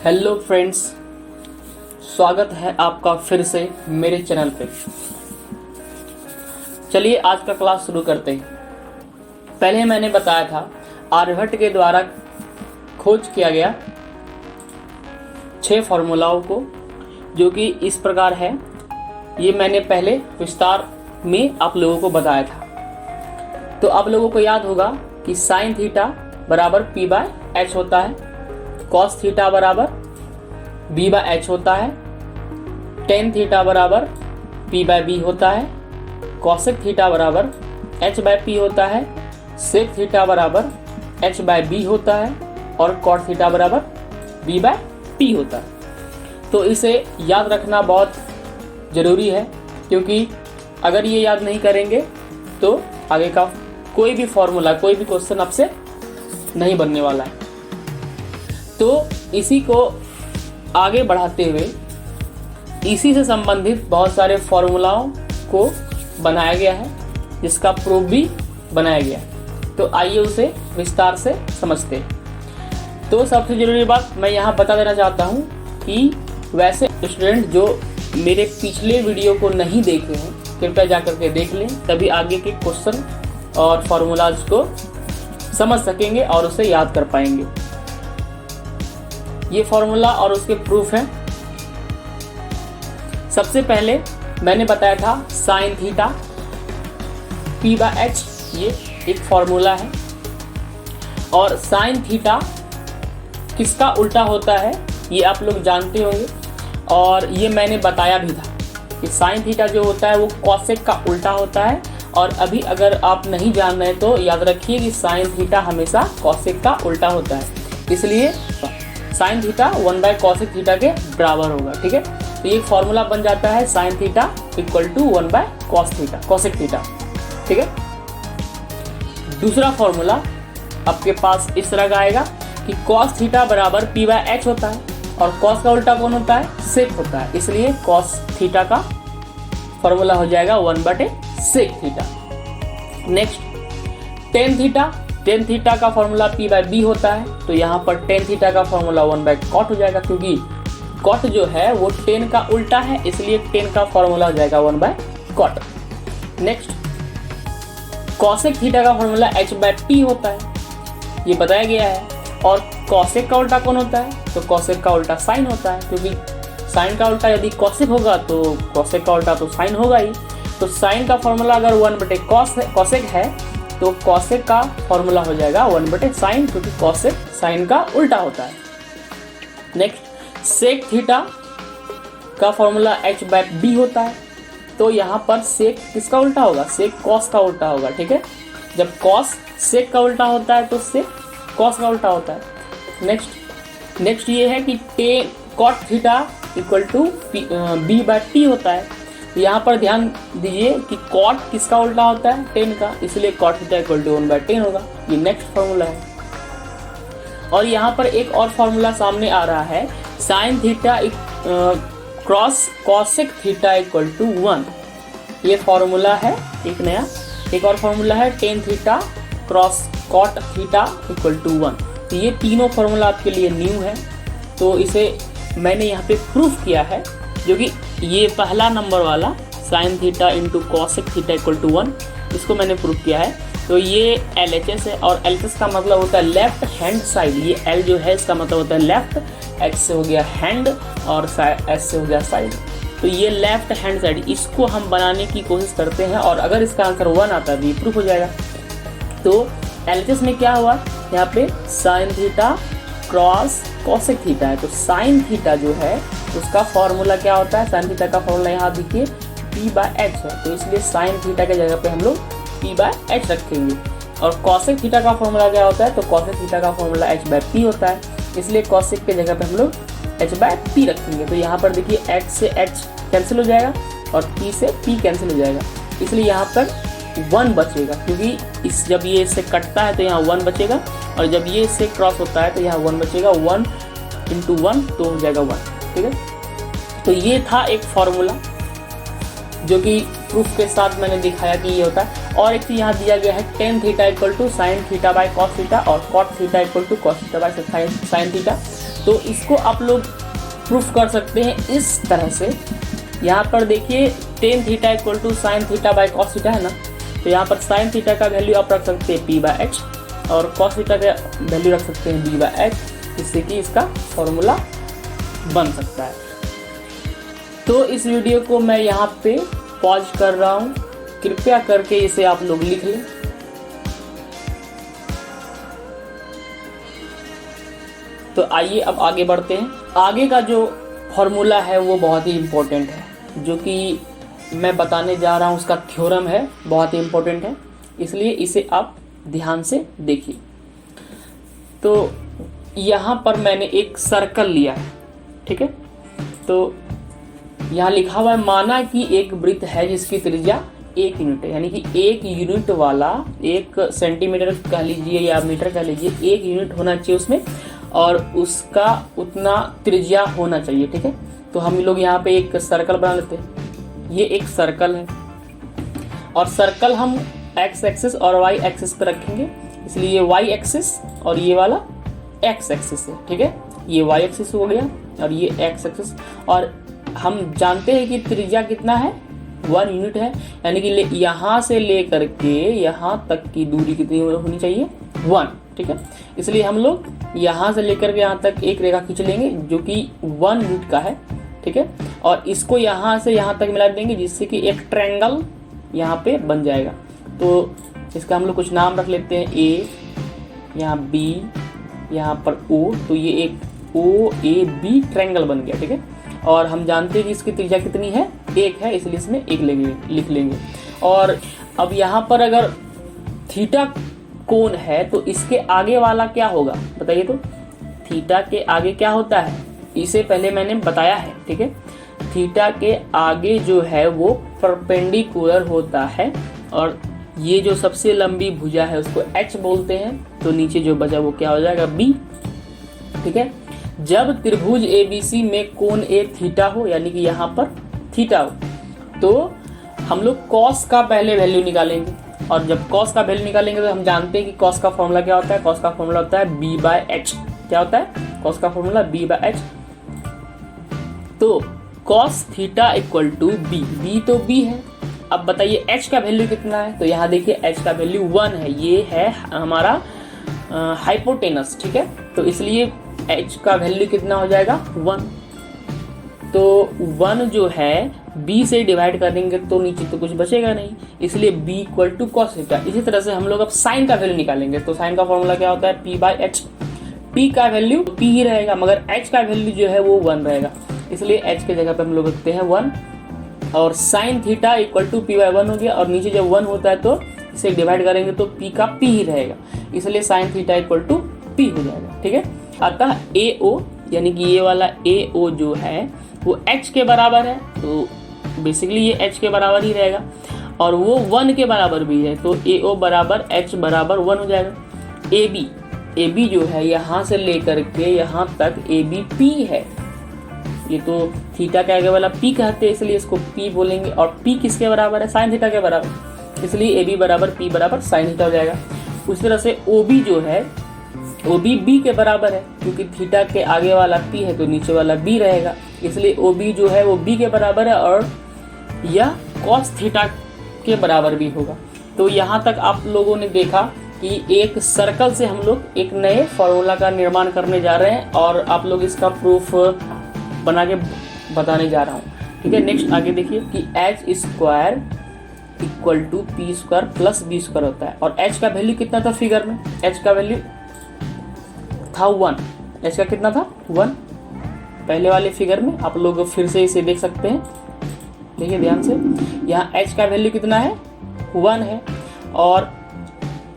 Hello friends, स्वागत है आपका फिर से मेरे चैनल पे। चलिए आज का क्लास शुरू करते हैं। पहले मैंने बताया था आर्यभट्ट के द्वारा खोज किया गया 6 फॉर्मूलाओं को, जो कि इस प्रकार है। ये मैंने पहले विस्तार में आप लोगों को बताया था। तो आप लोगों को याद होगा कि साइन थीटा बराबर पी बाय एच होता है, कॉस थीटा बराबर बी बाय एच होता है, टेन थीटा बराबर पी बाय बी होता है, कॉसेक थीटा बराबर एच बाय पी होता है, सेक थीटा बराबर एच बाय बी होता है और कॉट थीटा बराबर बी बाय पी होता है। तो इसे याद रखना बहुत ज़रूरी है, क्योंकि अगर ये याद नहीं करेंगे तो आगे का कोई भी फॉर्मूला, कोई भी क्वेश्चन आपसे नहीं बनने वाला है। तो इसी को आगे बढ़ाते हुए इसी से संबंधित बहुत सारे फॉर्मूलाओं को बनाया गया है, जिसका प्रूफ भी बनाया गया है। तो आइए उसे विस्तार से समझते हैं। तो सबसे ज़रूरी बात मैं यहाँ बता देना चाहता हूँ कि वैसे स्टूडेंट जो मेरे पिछले वीडियो को नहीं देखे हैं, कृपया जा करके देख लें, तभी आगे के क्वेश्चन और फॉर्मूलाज को समझ सकेंगे और उसे याद कर पाएंगे। ये फॉर्मूला और उसके प्रूफ हैं। सबसे पहले मैंने बताया था sine theta P by H, ये एक फॉर्मूला है। और साइन थीटा किसका उल्टा होता है ये आप लोग जानते होंगे, और ये मैंने बताया भी था कि साइन थीटा जो होता है वो कॉसेक का उल्टा होता है। और अभी अगर आप नहीं जान रहे तो याद रखिए कि साइन थीटा हमेशा कॉसेक का उल्टा होता है, इसलिए sine theta 1 bye cosec theta के बराबर होगा। ठीक है, तो ये फॉर्मूला बन जाता है sine theta equal to 1 by cos theta, cosec theta. ठीक है, दूसरा फॉर्मूला आपके पास इस तरह का आएगा कि कॉस थीटा बराबर पी बाय एच होता है, और कॉस का उल्टा कौन होता है? सेक होता है, इसलिए कॉस थीटा का फॉर्मूला हो जाएगा 1 बटे sec theta. Next tan theta, tan theta का फॉर्मूला पी बाय बी होता है, तो यहाँ पर टेन थीटा का फॉर्मूला 1 बाय कॉट हो जाएगा, क्योंकि कॉट जो है वो टेन का उल्टा है, इसलिए टेन का फॉर्मूला हो जाएगा 1 by cot. Next cosec theta का फॉर्मूला एच बाय पी होता है, ये बताया गया है। और कॉसेक का उल्टा कौन होता है? तो कॉसेक का उल्टा साइन होता है, क्योंकि साइन का उल्टा यदि कॉसेक होगा तो कॉसेक का उल्टा तो साइन होगा ही। तो साइन का फॉर्मूला अगर 1 बटे कॉसेक है तो कॉसेक का फॉर्मूला हो जाएगा 1 बटे साइन, क्योंकि कॉसेक साइन का उल्टा होता है। नेक्स्ट सेक थीटा का फॉर्मूला एच बाय बी होता है, तो यहाँ पर सेक किसका उल्टा होगा? सेक कॉस का उल्टा होगा। ठीक है, जब कॉस सेक का उल्टा होता है तो सेक कॉस का उल्टा होता है। नेक्स्ट ये है कि cot theta equal to B by T होता है। यहाँ पर ध्यान दीजिए कि कॉट किसका उल्टा होता है? टेन का, इसलिए cot theta equal to 1 by tan होगा। ये नेक्स्ट फॉर्मूला है। और यहाँ पर एक और फॉर्मूला सामने आ रहा है, sine theta cross cosec theta equal to 1। ये फॉर्मूला है एक नया। एक और फॉर्मूला है tan theta cross cot theta equal to 1। तो ये तीनों फॉर्मूला आपके लिए न्यू है, तो इसे मैंने यहाँ पे प्रूफ किया है, जो कि ये पहला नंबर वाला sine theta into cosec theta equal to 1, इसको मैंने प्रूफ किया है। तो ये LHS है, और LHS का मतलब होता है लेफ्ट हैंड साइड। ये L जो है इसका मतलब होता है लेफ्ट, H से हो गया हैंड और S से हो गया साइड। तो ये लेफ्ट हैंड साइड, इसको हम बनाने की कोशिश करते हैं, और अगर इसका आंसर 1 आता है तो ये प्रूफ हो जाएगा। तो LHS में क्या हुआ? यहाँ पे sign theta cross cosec theta है, तो साइन थीटा जो है उसका फॉर्मूला क्या होता है? साइन थीटा का फॉर्मूला यहाँ देखिए पी बाय एच है, तो इसलिए साइन थीटा के जगह पे हम लोग पी बाय एच रखेंगे। और कॉसेक थीटा का फॉर्मूला क्या होता है? तो कॉसेक थीटा का फॉर्मूला एच बाय पी होता है, इसलिए कॉसेक के जगह पे हम लोग एच बाय पी रखेंगे। तो यहाँ पर देखिए एच से एच कैंसिल हो जाएगा और पी से पी कैंसिल हो जाएगा, इसलिए यहाँ पर 1 बचेगा, क्योंकि जब ये इससे कटता है तो यहाँ 1 बचेगा, और जब ये इससे क्रॉस होता है तो यहाँ 1 बचेगा। 1 इंटू 1 तो हो जाएगा 1। ठीक है, तो ये था एक फॉर्मूला जो कि प्रूफ के साथ मैंने दिखाया कि ये होता है। और एक चीज़ यहाँ दिया गया है tan theta equal to sine theta by cos theta, और cot theta equal to cos theta by sine theta. तो इसको आप लोग प्रूफ कर सकते हैं इस तरह से। यहाँ पर देखिए tan theta equal to sine theta by cos theta है ना, तो यहाँ पर साइन थीटा का वैल्यू आप रख सकते हैं p/h और कॉस थीटा का वैल्यू रख सकते हैं b/h, जिससे कि इसका फॉर्मूला बन सकता है। तो इस वीडियो को मैं यहाँ पे पॉज कर रहा हूँ, कृपया करके इसे आप लोग लिख लें। तो आइए अब आगे बढ़ते हैं। आगे का जो फॉर्मूला है वो बहुत ही इम्पोर्टेंट है, जो कि मैं बताने जा रहा हूँ उसका थ्योरम है, बहुत ही इम्पोर्टेंट है, इसलिए इसे आप ध्यान से देखिए। तो यहाँ पर मैंने एक सर्कल लिया है, ठीक है। तो यहाँ लिखा हुआ है माना कि एक वृत्त है जिसकी त्रिज्या 1 यूनिट है, यानी कि 1 यूनिट वाला, 1 सेंटीमीटर कह लीजिए या मीटर कह लीजिए, 1 यूनिट होना चाहिए उसमें और उसका उतना त्रिज्या होना चाहिए, ठीक है। तो हम लोग यहाँ पे एक सर्कल बना लेते हैं। ये एक सर्कल है और सर्कल हम x एक्सिस और y एक्सिस पे रखेंगे, इसलिए ये y एक्सिस और ये वाला x एक्सिस है, ठीक है। ये y एक्सिस हो गया और ये x एक्सिस, और हम जानते हैं कि त्रिज्या कितना है, 1 यूनिट है, यानी कि यहाँ से लेकर के यहाँ तक की दूरी कितनी होनी चाहिए, 1, ठीक है। इसलिए हम लोग यहाँ से लेकर के यहाँ तक एक रेखा खींच लेंगे जो कि 1 यूनिट का है, ठीक है, और इसको यहाँ से यहाँ तक मिला देंगे, जिससे कि एक ट्रायंगल यहाँ पे बन जाएगा। तो इसका हम लोग कुछ नाम रख लेते हैं, A, यहाँ B, यहाँ पर O, तो ये एक OAB ट्रायंगल बन गया, ठीक है। और हम जानते हैं कि इसकी त्रिज्या कितनी है, 1 है, इसलिए इसमें 1 लिख लेंगे। और अब यहाँ पर अगर थीटा कोण है तो इसके आगे वाला क्या होगा बताइए। तो थीटा के आगे क्या होता है, इसे पहले मैंने बताया है, ठीक है। थीटा के आगे जो है वो परपेंडिकुलर होता है, और ये जो सबसे लंबी भुजा है उसको h बोलते हैं, तो नीचे जो बचा वो क्या हो जाएगा, b, ठीक है। जब त्रिभुज ABC में कोण A थीटा हो, यानी कि यहाँ पर थीटा हो, तो हम लोग cos का पहले वैल्यू निकालेंगे, और जब cos का वैल्यू निकालेंगे तो हम जानते हैं कि cos का फॉर्मूला क्या होता है, cos का फॉर्मूला होता है b/h। क्या होता है, cos का फॉर्मूला b/h। तो cos theta equal to b तो b है। अब बताइए h का वैल्यू कितना है, तो यहाँ देखिए h का वैल्यू 1 है, ये है हमारा हाइपोटेनस, ठीक है। तो इसलिए h का वैल्यू कितना हो जाएगा, 1। तो 1 जो है b से डिवाइड करेंगे तो नीचे तो कुछ बचेगा नहीं, इसलिए b equal to cos theta. इसी तरह से हम लोग अब साइन का वैल्यू निकालेंगे, तो साइन का फॉर्मूला क्या होता है, p/h। p का वैल्यू p ही रहेगा, मगर h का वैल्यू जो है वो 1 रहेगा, इसलिए h के जगह पे हम लोग रखते हैं 1, और sign theta equal to p/1 हो गया, और नीचे जब 1 होता है तो इसे डिवाइड करेंगे तो p का p ही रहेगा, इसलिए sine theta equal to p हो जाएगा, ठीक है। अतः AO यानी कि ये वाला AO जो है वो h के बराबर है, तो बेसिकली ये h के बराबर ही रहेगा, और वो 1 के बराबर भी है, तो AO बराबर h बराबर 1 हो जाएगा। AB जो है यहाँ से लेकर के यहाँ तक AB P है, ये तो थीटा के आगे वाला P कहते हैं, इसलिए इसको P बोलेंगे, और P किसके बराबर है, साइन थीटा के बराबर, इसलिए AB बराबर P बराबर साइन थीटा हो जाएगा। उस तरह से OB जो है OB B के बराबर है, क्योंकि थीटा के आगे वाला P है तो नीचे वाला B रहेगा, इसलिए OB जो है वो B के बराबर है, और यह cos थीटा के बराबर भी होगा। तो यहाँ तक आप लोगों ने देखा कि एक सर्कल से हम लोग एक नए फॉर्मूला का निर्माण करने जा रहे हैं, और आप लोग इसका प्रूफ बना के बताने जा रहा हूँ, ठीक है। नेक्स्ट आगे देखिए कि h² equal to p² plus b² होता है, और h का वैल्यू कितना था फिगर में, h का वैल्यू था 1, h का कितना था 1 पहले वाले फिगर में, आप लोग फिर से इसे देख सकते हैं, देखिए ध्यान से। यहाँ h का वैल्यू कितना है 1 है, और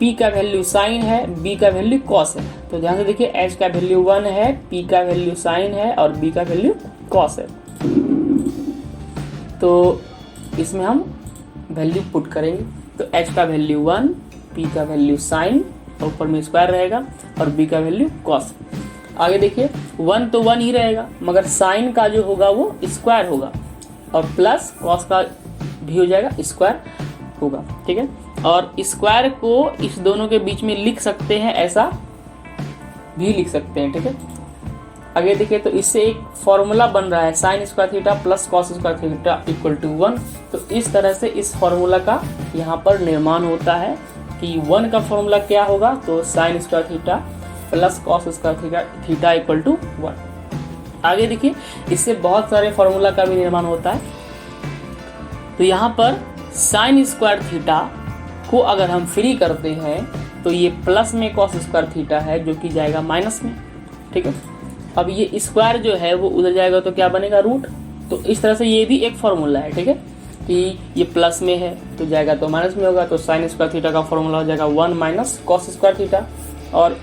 p का वैल्यू साइन है, b का वैल्यू कॉस है, तो ध्यान से देखिए h का वैल्यू 1 है, p का वैल्यू साइन है और b का वैल्यू कॉस है। तो इसमें हम वैल्यू पुट करेंगे, तो h का वैल्यू 1, p का वैल्यू साइन, ऊपर में स्क्वायर रहेगा, और b का वैल्यू कॉस। आगे देखिए 1 तो 1 ही रहेगा, मगर साइन का जो होगा वो स्क्वायर होगा, और प्लस कॉस का भी हो जाएगा, स्क्वायर होगा, ठीक है। और स्क्वायर को इस दोनों के बीच में लिख सकते हैं, ऐसा भी लिख सकते हैं, ठीक है। आगे देखिए तो इससे एक फॉर्मूला बन रहा है sine square theta plus cos square theta equal to 1। तो इस तरह से इस फॉर्मूला का यहाँ पर निर्माण होता है कि 1 का फॉर्मूला क्या होगा, तो sine square theta plus cos square theta equal to 1। आगे देखिए इससे बहुत सारे फॉर्मूला का भी निर्माण होता है। तो यहाँ पर साइन स्क्वायर थीटा को अगर हम फ्री करते हैं तो ये प्लस में कॉस स्क्वायर थीटा है जो कि जाएगा माइनस में, ठीक है। अब ये स्क्वायर जो है वो उधर जाएगा तो क्या बनेगा, रूट। तो इस तरह से ये भी एक फॉर्मूला है, ठीक है, कि ये प्लस में है तो जाएगा तो माइनस में होगा। तो साइन स्क्वायर थीटा का फॉर्मूला हो जाएगा 1 माइनस कॉस स्क्वायर थीटा, और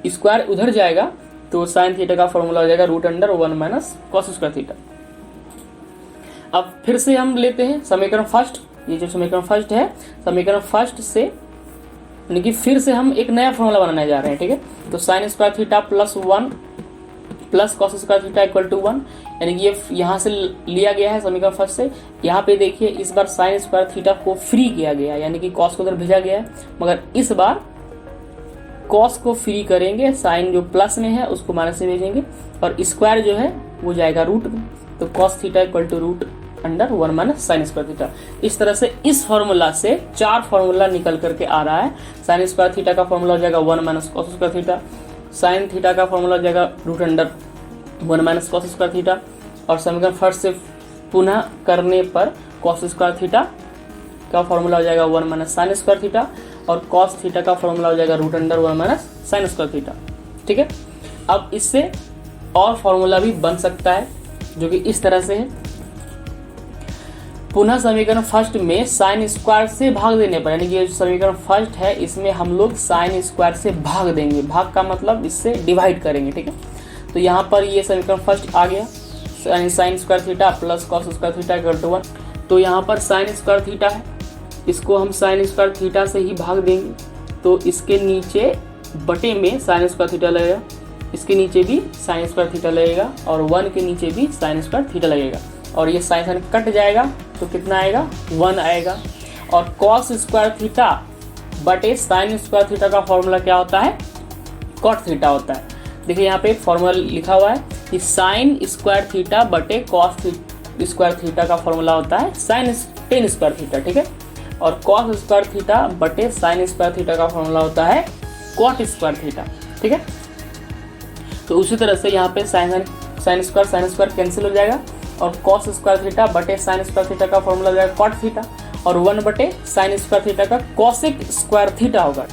स्क्वायर उधर जाएगा तो साइन थीटा का फॉर्मूला हो जाएगा root under 1 minus cos square theta. अब फिर से हम लेते हैं समीकरण फर्स्ट। ये जो समीकरण फर्स्ट है, समीकरण फर्स्ट से यानी कि फिर से हम एक नया फॉर्मूला बनाने जा रहे हैं, ठीक है। तो sine square theta plus 1 plus cos square theta equal to 1, यानी कि ये यहाँ से लिया गया है समीकरण फर्स्ट से। यहाँ पे देखिए इस बार साइन स्क्वायर थीटा को फ्री किया गया, यानी कि कॉस को उधर भेजा गया है, मगर इस बार कॉस को फ्री करेंगे, साइन जो प्लस में है उसको माइनस में भेजेंगे, और स्क्वायर जो है वो जाएगा रूट में। तो cos theta equal to root under 1 minus sine square theta. इस तरह से इस फॉर्मूला से 4 फॉर्मूला निकल करके आ रहा है। साइन स्क्वायर थीटा का फॉर्मूला हो जाएगा 1 minus cos square theta, sine theta का फॉर्मूला हो जाएगा root under 1 minus cos square theta, और समीकरण फर्स्ट से पुनः करने पर कॉस स्क्वायर थीटा का फॉर्मूला हो जाएगा 1 माइनस साइन स्क्वायर थीटा, और कॉस थीटा का फॉर्मूला हो जाएगा root under 1 minus sine square theta, ठीक है। अब इससे और फॉर्मूला भी बन सकता है जो कि इस तरह से है। पुनः समीकरण फर्स्ट में साइन स्क्वायर से भाग देने पर, यानी कि समीकरण फर्स्ट है इसमें हम लोग साइन स्क्वायर से भाग देंगे, भाग का मतलब इससे डिवाइड करेंगे, ठीक है। तो यहाँ पर ये समीकरण फर्स्ट आ गया, sine square theta plus cos square theta equal to 1। तो यहाँ पर साइन स्क्वायर थीटा है, इसको हम साइन स्क्वायर थीटा से ही भाग देंगे, तो इसके नीचे बटे में साइन स्क्वायर थीटा लगेगा, इसके नीचे भी साइन स्क्वायर थीटा लगेगा, और 1 के नीचे भी साइन स्क्वायर थीटा लगेगा, और ये साइन कट जाएगा तो कितना आएगा, 1 आएगा। और कॉस स्क्वायर थीटा बटे साइन स्क्वायर थीटा का फॉर्मूला क्या होता है, कॉट थीटा होता है। देखिए यहाँ पे फॉर्मूला लिखा हुआ है कि साइन स्क्वायर थीटा बटे कॉस स्क्वायर थीटा का फॉर्मूला होता है साइन टेन स्क्वायर थीटा, ठीक है। और कॉस स्क्वायर थीटा बटे साइन स्क्वायर थीटा का फॉर्मूला होता है कॉट स्क्वायर थीटा, ठीक है। तो उसी तरह से यहाँ पे साइन स्क्वायर कैंसिल हो जाएगा, और कॉस स्क्वायर थीटा बटे साइन स्क्वायर थीटा का फॉर्मूला हो जाएगा कॉट थीटा, और 1 बटे साइन स्क्वायर थीटा का कॉसेक स्क्वायर थीटा होगा।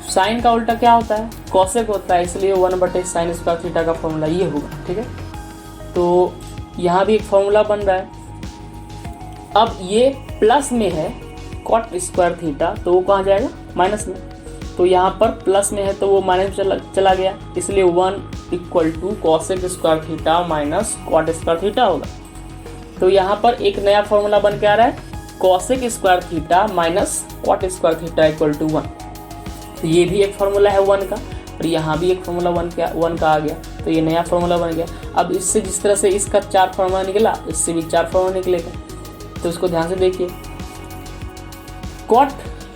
साइन का उल्टा क्या होता है, कॉसेक होता है, इसलिए 1 बटे साइन स्क्वायर थीटा का फॉर्मूला ये होगा, ठीक है। तो यहाँ भी एक फॉर्मूला बन रहा है। अब ये प्लस में है कॉट स्क्वायर थीटा, तो वो कहाँ जाएगा, माइनस में। तो यहाँ पर प्लस में है तो वो माइनस में चला गया, इसलिए 1 equal to cosec square theta minus cot square theta होगा। तो यहाँ पर एक नया फॉर्मूला बन के आ रहा है, cosec square theta minus cot square theta equal to 1। तो ये भी एक फॉर्मूला है 1 का, और यहाँ भी एक फॉर्मूला 1 का आ गया, तो ये नया फॉर्मूला बन गया। अब इससे जिस तरह से इसका 4 फॉर्मूला निकला, इससे भी 4 फॉर्मूला निकलेगा, तो इसको ध्यान से देखिए। कॉट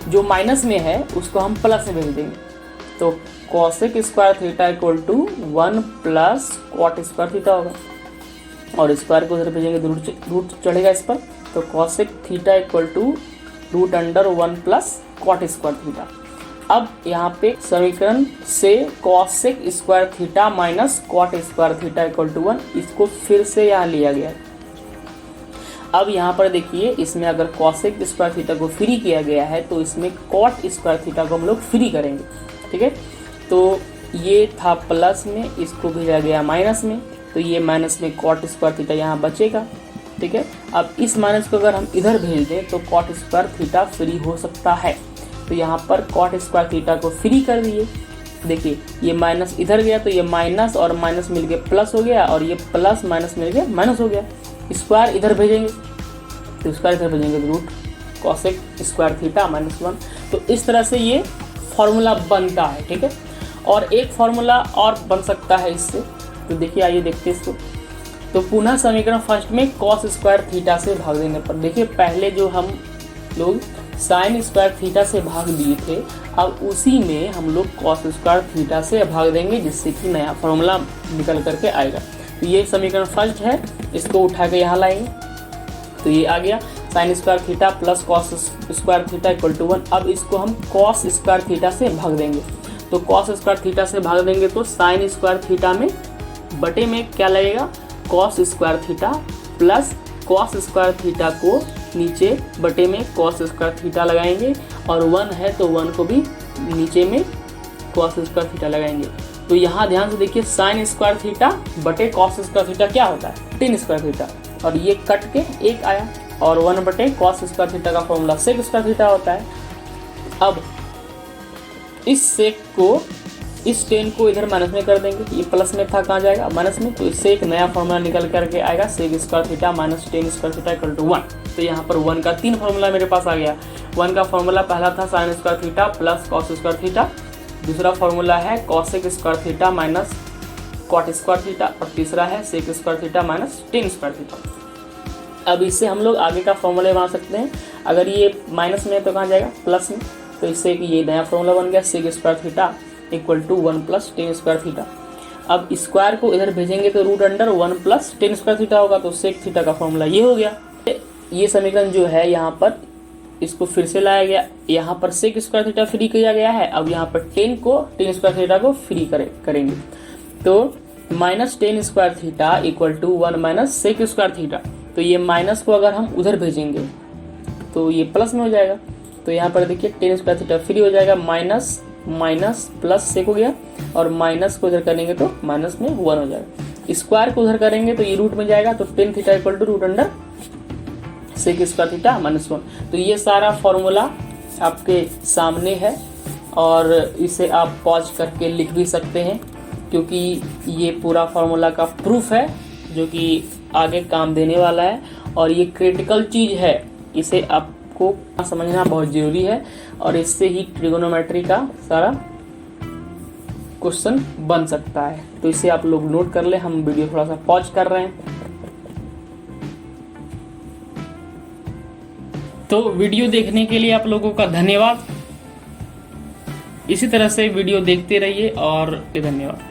जो माइनस में है उसको हम प्लस में भेज देंगे, तो cosec square theta equal to 1 plus cot square theta होगा, और स्क्वायर को उधर भेजेंगे तो रूट चढ़ेगा इस पर, तो cosec theta equal to root under 1 plus cot square theta. अब यहाँ पे समीकरण से cosec square theta minus cot square theta equal to 1, इसको फिर से यहाँ लिया गया है। अब यहाँ पर देखिए इसमें अगर कॉसेक स्क्वायर थीटा को फ्री किया गया है तो इसमें कॉट स्क्वायर थीटा को हम लोग फ्री करेंगे, ठीक है। तो ये था प्लस में, इसको भेजा गया माइनस में, तो ये माइनस में कॉट स्क्वायर थीटा यहाँ बचेगा, ठीक है। अब इस माइनस को अगर हम इधर भेज दें तो कॉट स्क्वायर थीटा फ्री हो सकता है, तो यहाँ पर कॉट स्क्वायर थीटा को फ्री कर दिए। देखिए ये माइनस इधर गया तो ये माइनस और माइनस मिलके प्लस हो गया, और ये प्लस माइनस मिलके माइनस हो गया। स्क्वायर इधर भेजेंगे तो स्क्वायर इधर भेजेंगे तो root cosec square theta minus 1। तो इस तरह से ये फॉर्मूला बनता है, ठीक है। और एक फॉर्मूला और बन सकता है इससे, तो देखिए आइए देखते हैं इसको। तो पुनः समीकरण फर्स्ट में कॉस स्क्वायर थीटा से भाग देने पर, देखिए पहले जो हम लोग साइन स्क्वायर थीटा से भाग दिए थे, अब उसी में हम लोग कॉस स्क्वायर थीटा से भाग देंगे, जिससे कि नया फॉर्मूला निकल करके आएगा। तो ये समीकरण फर्स्ट है, इसको उठा के यहाँ लाएंगे तो ये आ गया sine square theta plus cos square theta equal to 1। अब इसको हम कॉस स्क्वायर थीटा से भाग देंगे, तो कॉस स्क्वायर थीटा से भाग देंगे तो साइन स्क्वायर थीटा में बटे में क्या लगेगा, cos square theta plus cos square theta को नीचे बटे में कॉस स्क्वायर थीटा लगाएंगे, और 1 है तो 1 को भी नीचे में कॉस स्क्वायर थीटा लगाएंगे। तो यहाँ ध्यान से देखिए, साइन स्क्वायर थीटा बटे कॉस स्क्वायर थीटा क्या होता है, टेन स्क्वायर थीटा, और ये कट के एक आया, और 1 बटे कॉस स्क्वायर थीटा का फॉर्मूला सेक स्क्वायर थीटा होता है। अब इस सेक को, इस 10 को इधर माइनस में कर देंगे, ये प्लस में था कहाँ जाएगा, माइनस में, तो इससे एक नया फॉर्मूला निकल करके आएगा sec square theta minus tan square theta equal to 1। तो यहाँ पर 1 का 3 फॉर्मूला मेरे पास आ गया। 1 का फॉर्मूला पहला था sine square theta plus cos square theta, दूसरा फॉर्मूला है cosec square theta minus cot square theta, और तीसरा है sec square theta minus tan square theta. अब इससे हम लोग आगे का फॉर्मूला बना सकते हैं, अगर ये माइनस में है तो कहाँ जाएगा, प्लस में, तो इससे ये नया फॉर्मूला बन गया sec square theta equal to 1 plus tan square theta. अब स्क्वायर को इधर भेजेंगे तो root under 1 plus tan square theta होगा, तो सेक थीटा का फॉर्मूला ये हो गया। ये समीकरण जो है यहाँ पर इसको फिर से लाया गया, यहाँ पर सेक स्क्वायर थीटा फ्री किया गया है, अब यहाँ पर टेन स्क्वायर थीटा को फ्री करेंगे, तो minus tan square theta equal to 1 minus sec square theta. तो ये माइनस को अगर हम उधर भेजेंगे तो ये प्लस में हो जाएगा, तो यहाँ पर देखिए टेन स्क्वायर थीटा फ्री हो जाएगा, माइनस माइनस प्लस सेक हो गया, और माइनस को उधर करेंगे तो माइनस में 1 हो जाएगा, स्क्वायर को उधर करेंगे तो ये रूट में जाएगा, तो tan theta equal to root under sec square theta minus 1। तो ये सारा फॉर्मूला आपके सामने है, और इसे आप पॉज करके लिख भी सकते हैं, क्योंकि ये पूरा फॉर्मूला का प्रूफ है जो कि आगे काम देने वाला है, और ये क्रिटिकल चीज़ है, इसे आपको समझना बहुत ज़रूरी है, और इससे ही ट्रिगोनोमेट्री का सारा क्वेश्चन बन सकता है। तो इसे आप लोग नोट कर ले, हम वीडियो थोड़ा सा पॉज कर रहे हैं। तो वीडियो देखने के लिए आप लोगों का धन्यवाद, इसी तरह से वीडियो देखते रहिए, और धन्यवाद।